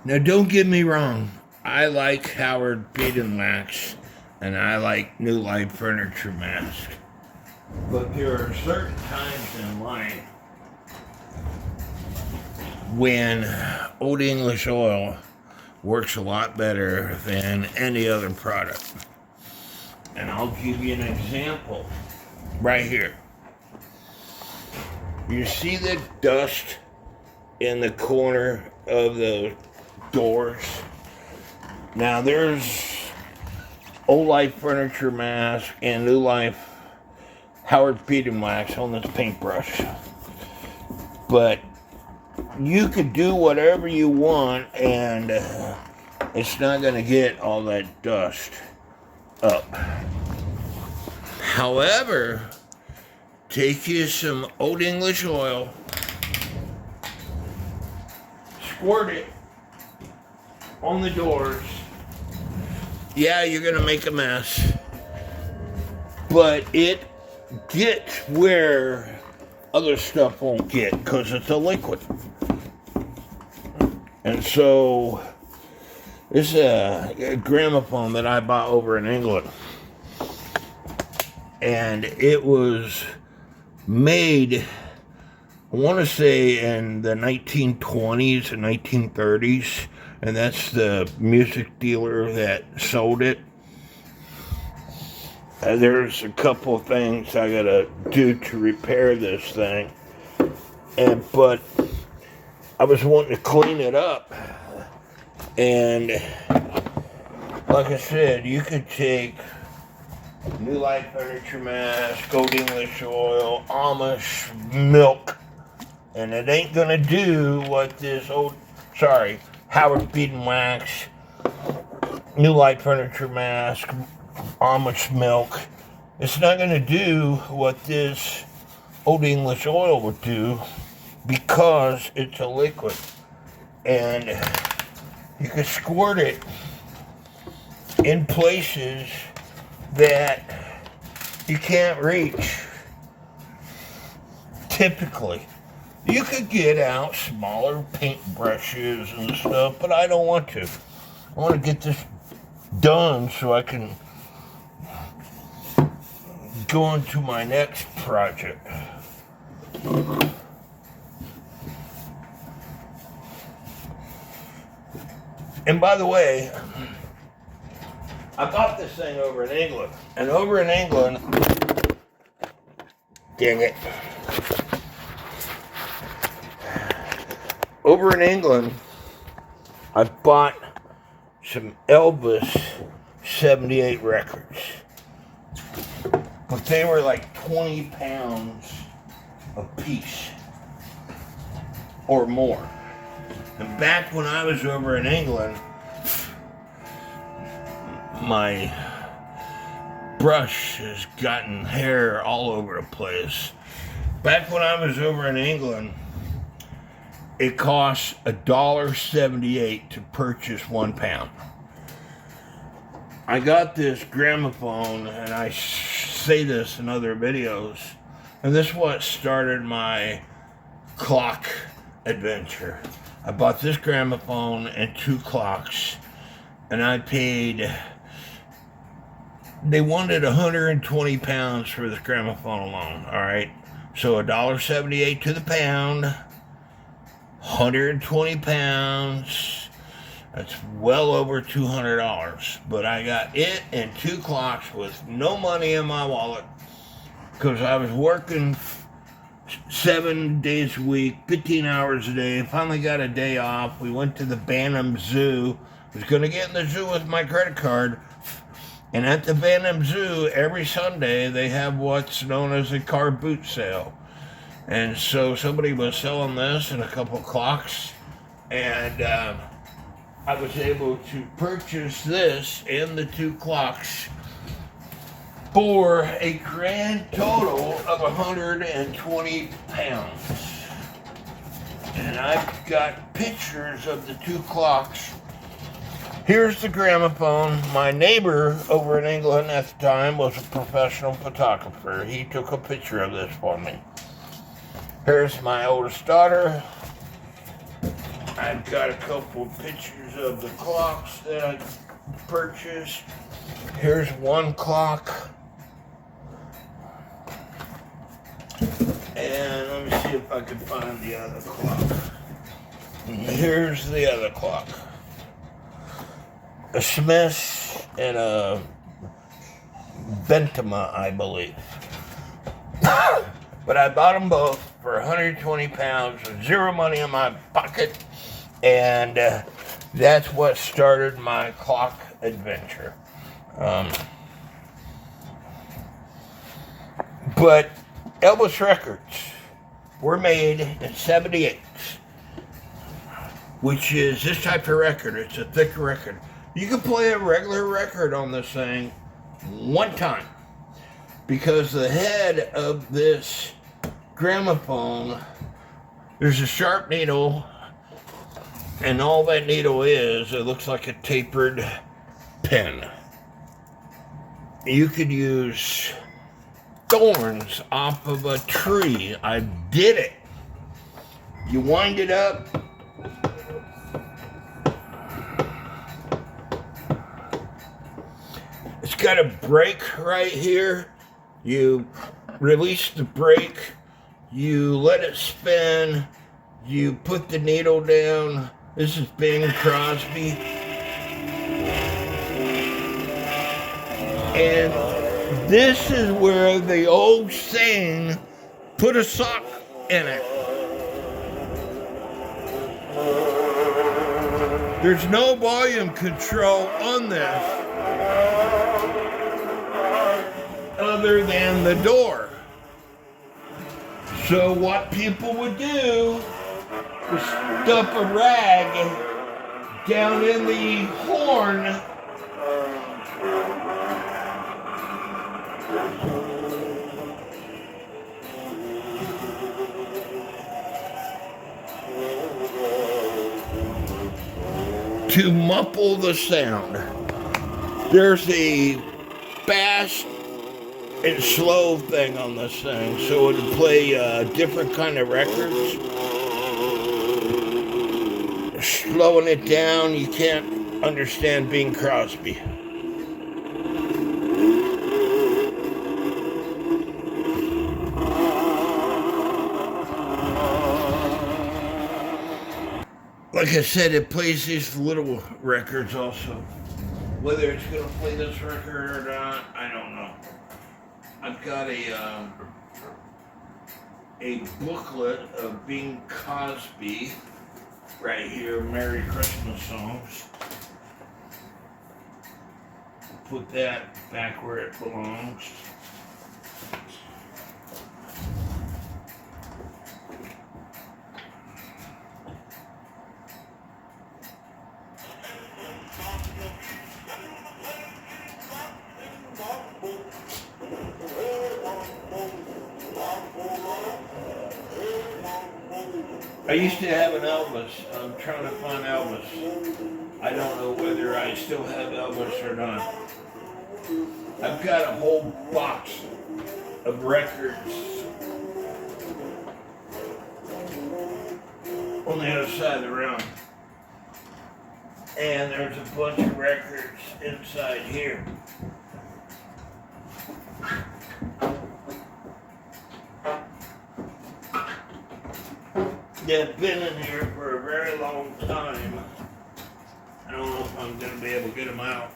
Now, don't get me wrong. I like Howard Beat and Wax, and I like New Life Furniture Mask. But there are certain times in life when Old English Oil works a lot better than any other product. And I'll give you an example right here. You see the dust in the corner of the doors? Now there's Old Life Furniture Mask and New Life Howard Beat and Wax on this paintbrush. But you could do whatever you want and it's not going to get all that dust up. However, take you some Old English oil, squirt it on the doors. Yeah, you're going to make a mess, but it gets where other stuff won't get because it's a liquid. And so this is a gramophone that I bought over in England. And it was made, I want to say, in the 1920s and 1930s. And that's the music dealer that sold it. There's a couple of things I gotta do to repair this thing. But I was wanting to clean it up. And like I said, you could take New Life Furniture Mask, Old English Oil, Amish milk, and it ain't gonna do what this Howard Beat and Wax, New Life Furniture Mask, Amish milk. It's not gonna do what this Old English Oil would do because it's a liquid. And you can squirt it in places that you can't reach. Typically, you could get out smaller paint brushes and stuff, but I don't want to. I want to get this done so I can go on to my next project. And by the way, I bought this thing over in England. And over in England, dang it. Over in England, I bought some Elvis 78 records. But they were like 20 pounds a piece or more. And back when I was over in England, my brush has gotten hair all over the place. Back when I was over in England, it cost $1.78 to purchase 1 pound. I got this gramophone, and I say this in other videos, and this is what started my clock adventure. I bought this gramophone and 2 clocks, and I paid, they wanted 120 pounds for this gramophone alone, all right? So $1.78 to the pound, 120 pounds, that's well over $200. But I got it and 2 clocks with no money in my wallet because I was working 7 days a week, 15 hours a day. Finally got a day off. We went to the Bantam Zoo. I was going to get in the zoo with my credit card. And at the Bantam Zoo, every Sunday, they have what's known as a car boot sale. And so somebody was selling this and a couple clocks. And I was able to purchase this and the 2 clocks for a grand total of 120 pounds. And I've got pictures of the 2 clocks. Here's the gramophone. My neighbor over in England at the time was a professional photographer. He took a picture of this for me. Here's my oldest daughter. I've got a couple of pictures of the clocks that I purchased. Here's one clock. And let me see if I can find the other clock. Here's the other clock. A Smith and a Bentama, I believe. But I bought them both for 120 pounds with zero money in my pocket. And that's what started my clock adventure. But Elvis records were made in '78, which is this type of record. It's a thick record. You can play a regular record on this thing one time because the head of this gramophone, there's a sharp needle, and all that needle is, it looks like a tapered pen. You could use thorns off of a tree. I did it. You wind it up. It's got a brake right here. You release the brake. You let it spin. You put the needle down. This is Bing Crosby. And this is where the old saying, put a sock in it. There's no volume control on this other than the door. So what people would do is stuff a rag down in the horn to muffle the sound. There's a fast and slow thing on this thing, so it'll play different kind of records. Slowing it down, you can't understand Bing Crosby. Like I said, it plays these little records also. Whether it's going to play this record or not, I don't know. I've got a booklet of Bing Crosby right here, Merry Christmas songs. Put that back where it belongs. I used to have an Elvis. I'm trying to find Elvis. I don't know whether I still have Elvis or not. I've got a whole box of records on the other side of the room. And there's a bunch of records inside here. They've been in here for a very long time. I don't know if I'm going to be able to get them out.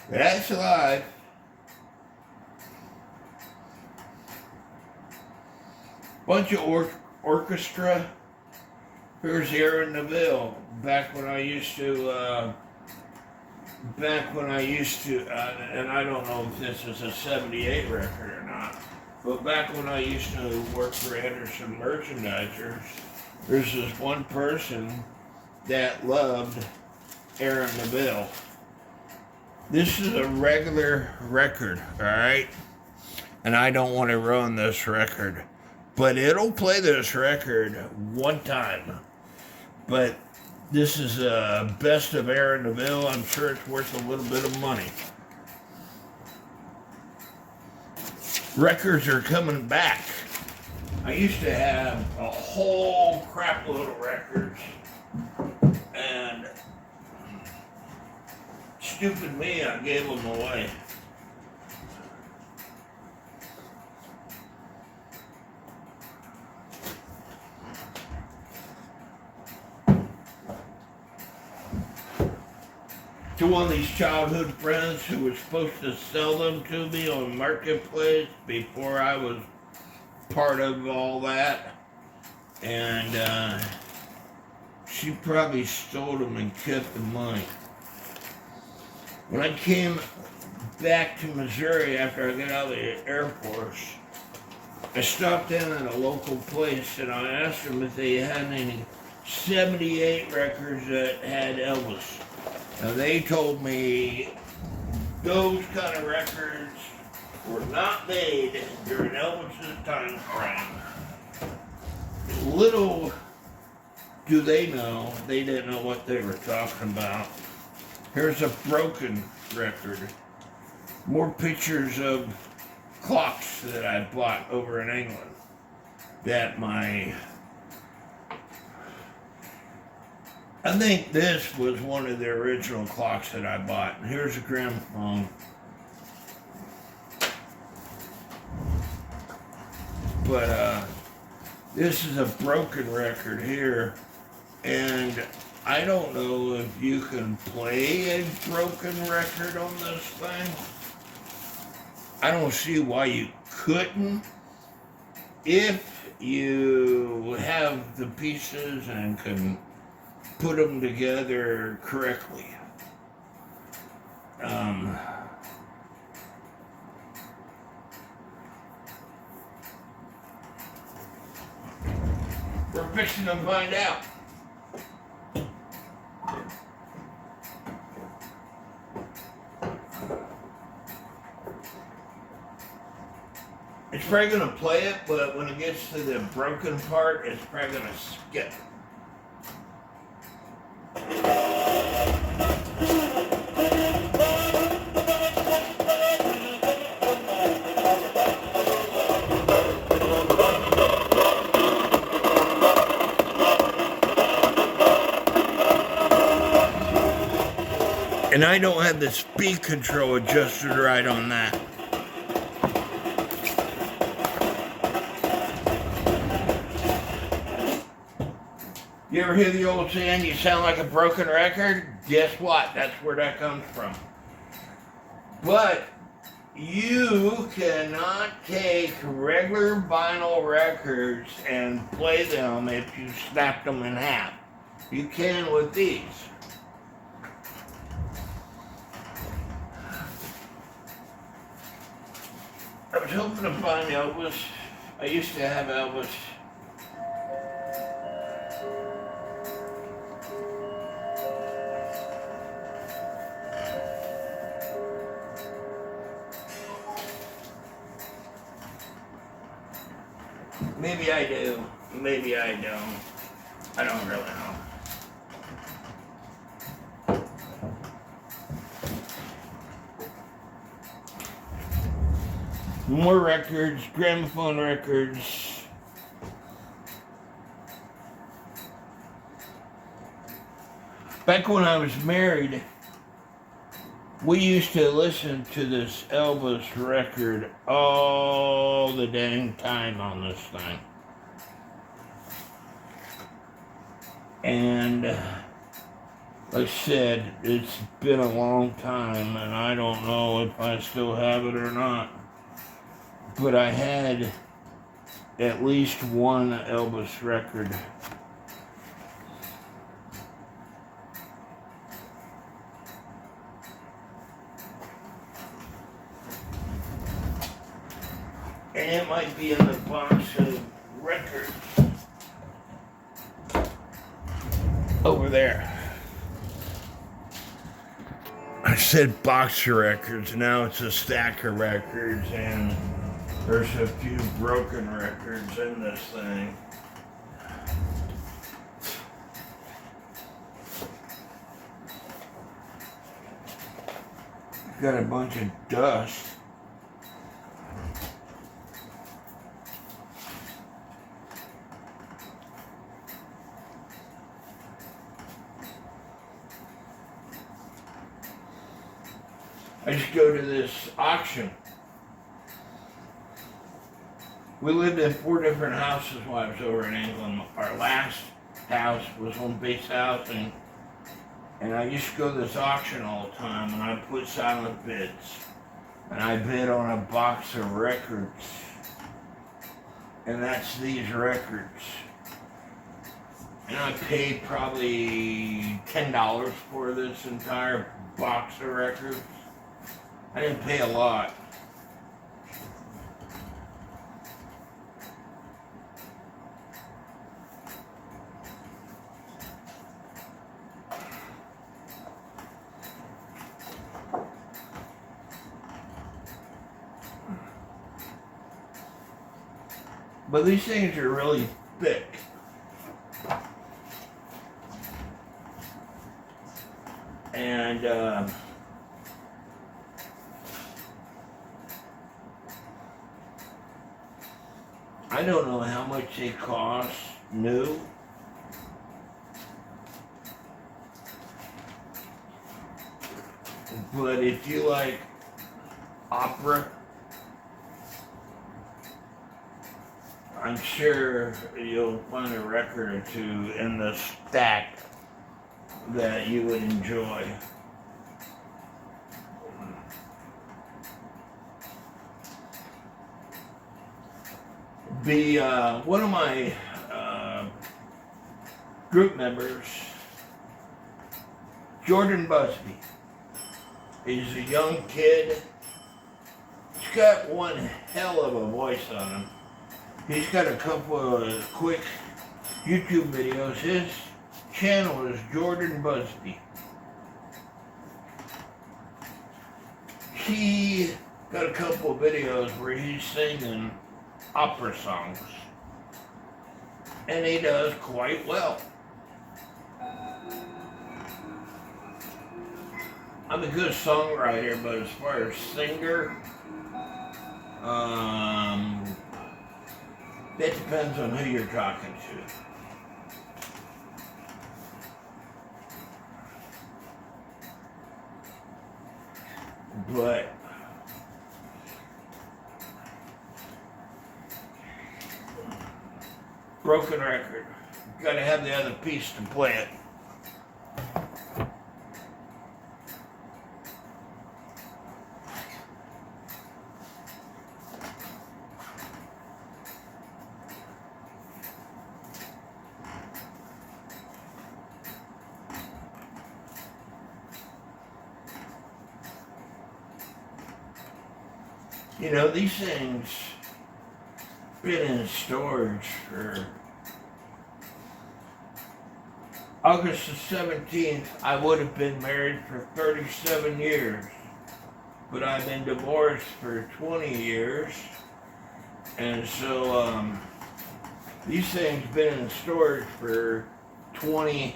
That's live. Bunch of orchestra. Here's Aaron Neville. Back when I used to, and I don't know if this is a '78 record or not. But back when I used to work for Anderson Merchandisers, there's this one person that loved Aaron Neville. This is a regular record, all right? And I don't want to ruin this record, but it'll play this record one time. But this is a best of Aaron Neville. I'm sure it's worth a little bit of money. Records are coming back. I used to have a whole crap load of records, and stupid me, I gave them away. To one of these childhood friends who was supposed to sell them to me on Marketplace before I was part of all that. And she probably stole them and kept the money. When I came back to Missouri after I got out of the Air Force, I stopped in at a local place and I asked them if they had any 78 records that had Elvis. Now they told me those kind of records were not made during Elvis's time frame. Little do they know, they didn't know what they were talking about. Here's a broken record. More pictures of clocks that I bought over in England that I think this was one of the original clocks that I bought. And here's a gramophone. But this is a broken record here. And I don't know if you can play a broken record on this thing. I don't see why you couldn't if you have the pieces and can put them together correctly. We're fixing to find out. It's probably going to play it, but when it gets to the broken part, it's probably going to skip. And I don't have the speed control adjusted right on that. You ever hear the old saying, you sound like a broken record? Guess what? That's where that comes from. But you cannot take regular vinyl records and play them if you snapped them in half. You can with these. I was hoping to find Elvis. I used to have Elvis. Maybe I do. Maybe I don't. I don't really know. More records, gramophone records. Back when I was married, we used to listen to this Elvis record all the dang time on this thing. And like I said, it's been a long time and I don't know if I still have it or not. But I had at least one Elvis record. And it might be in the box of records over there. I said box of records, now it's a stack of records, and there's a few broken records in this thing. Got a bunch of dust. I just go to this auction. We lived in 4 different houses while I was over in England. Our last house was one base house, and I used to go to this auction all the time, and I put silent bids. And I bid on a box of records. And that's these records. And I paid probably $10 for this entire box of records. I didn't pay a lot. But these things are really thick. And I don't know how much they cost new. But if you like opera, I'm sure you'll find a record or two in the stack that you would enjoy. One of my group members, Jordan Busby, he's a young kid. He's got one hell of a voice on him. He's got a couple of quick YouTube videos. His channel is Jordan Busby. He got a couple of videos where he's singing opera songs. And he does quite well. I'm a good songwriter, but as far as singer, that depends on who you're talking to. But broken record. You gotta have the other piece to play it. You know, these things been in storage for August the 17th. I would have been married for 37 years, but I've been divorced for 20 years, and so these things been in storage for 20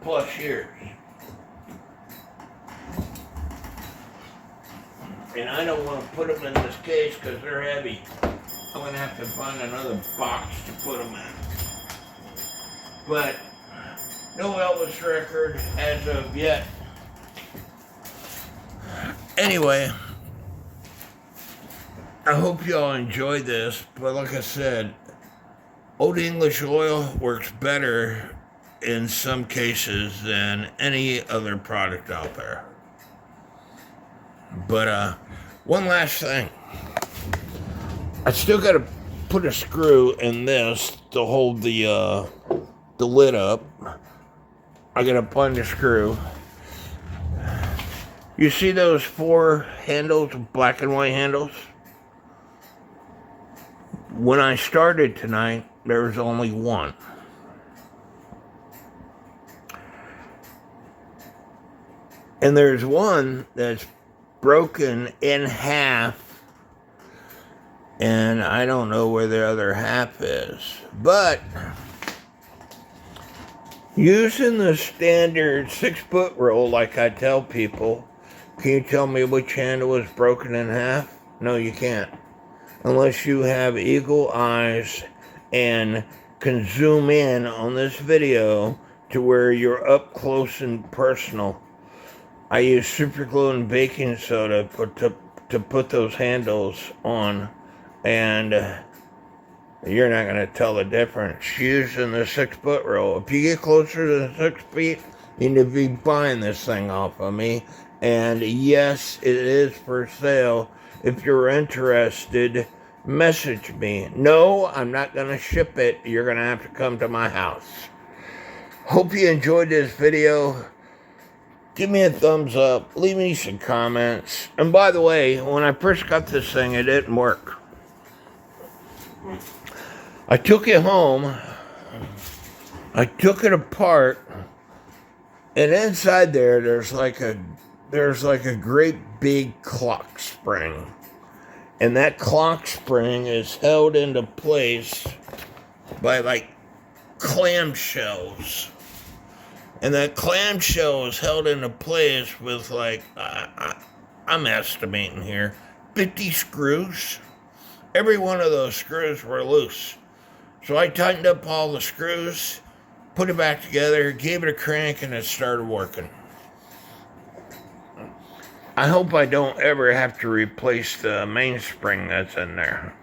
plus years. And I don't want to put them in this case because they're heavy. I'm going to have to find another box to put them in. But no Elvis record as of yet. Anyway, I hope y'all enjoyed this. But like I said, Old English oil works better in some cases than any other product out there. But one last thing. I still got to put a screw in this to hold the lid up. I got to find the screw. You see those 4 handles, black and white handles? When I started tonight, there was only 1. And there's one that's broken in half, and I don't know where the other half is. But using the standard 6-foot rule, like I tell people, can you tell me which handle is broken in half? No, you can't. Unless you have eagle eyes and can zoom in on this video to where you're up close and personal I use super glue and baking soda to put those handles on, and you're not going to tell the difference. Using the 6-foot rule. If you get closer to the 6 feet, you need to be buying this thing off of me. And yes, it is for sale. If you're interested, message me. No, I'm not going to ship it. You're going to have to come to my house. Hope you enjoyed this video. Give me a thumbs up. Leave me some comments. And by the way, when I first got this thing, it didn't work. I took it home. I took it apart. And inside there's like a great big clock spring. And that clock spring is held into place by like clamshells. And that clamshell is held into place with like, I'm estimating here, 50 screws. Every one of those screws were loose. So I tightened up all the screws, put it back together, gave it a crank, and it started working. I hope I don't ever have to replace the mainspring that's in there.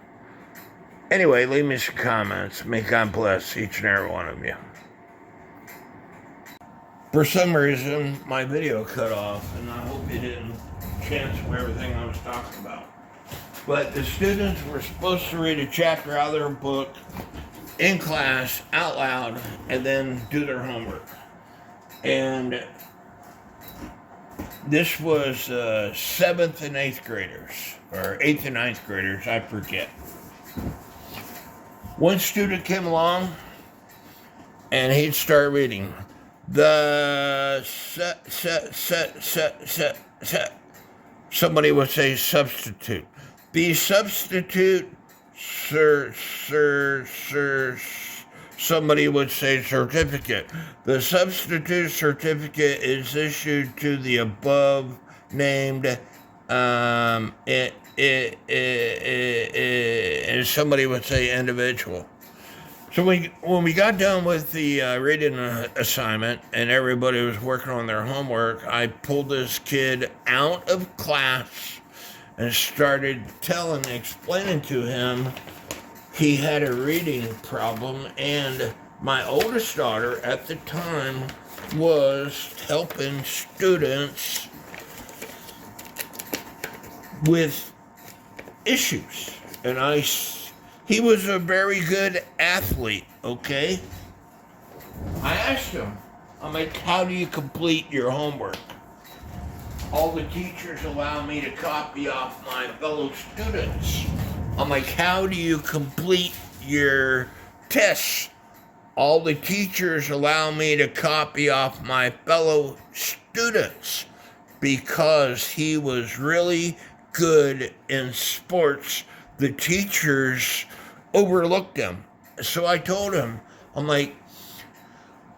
Anyway, leave me some comments. May God bless each and every one of you. For some reason, my video cut off, and I hope you didn't cancel everything I was talking about. But the students were supposed to read a chapter out of their book in class, out loud, and then do their homework. And this was 7th and 8th graders, or 8th and 9th graders, I forget. One student came along, and he'd start reading. Somebody would say substitute. The substitute, somebody would say certificate. The substitute certificate is issued to the above named, and somebody would say individual. So when we got done with the reading assignment and everybody was working on their homework, I pulled this kid out of class and started explaining to him he had a reading problem. And my oldest daughter at the time was helping students with issues. And he was a very good athlete, okay? I asked him, I'm like, how do you complete your homework? All the teachers allow me to copy off my fellow students. I'm like, how do you complete your tests? All the teachers allow me to copy off my fellow students, because he was really good in sports. The teachers overlooked him. So I told him, I'm like,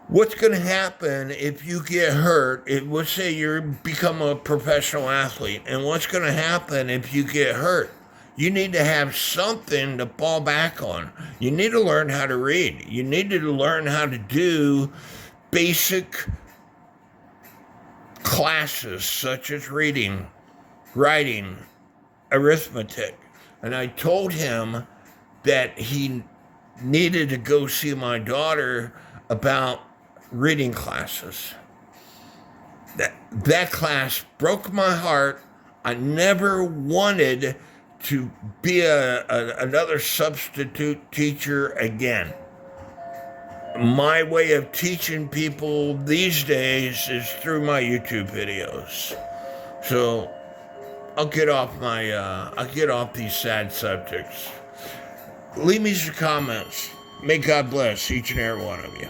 what's going to happen if you get hurt? Let's say you become a professional athlete, and what's going to happen if you get hurt? You need to have something to fall back on. You need to learn how to read. You need to learn how to do basic classes such as reading, writing, arithmetic. And I told him that he needed to go see my daughter about reading classes. That class broke my heart. I never wanted to be another substitute teacher again. My way of teaching people these days is through my YouTube videos. So I'll get off these sad subjects. Leave me some comments. May God bless each and every one of you.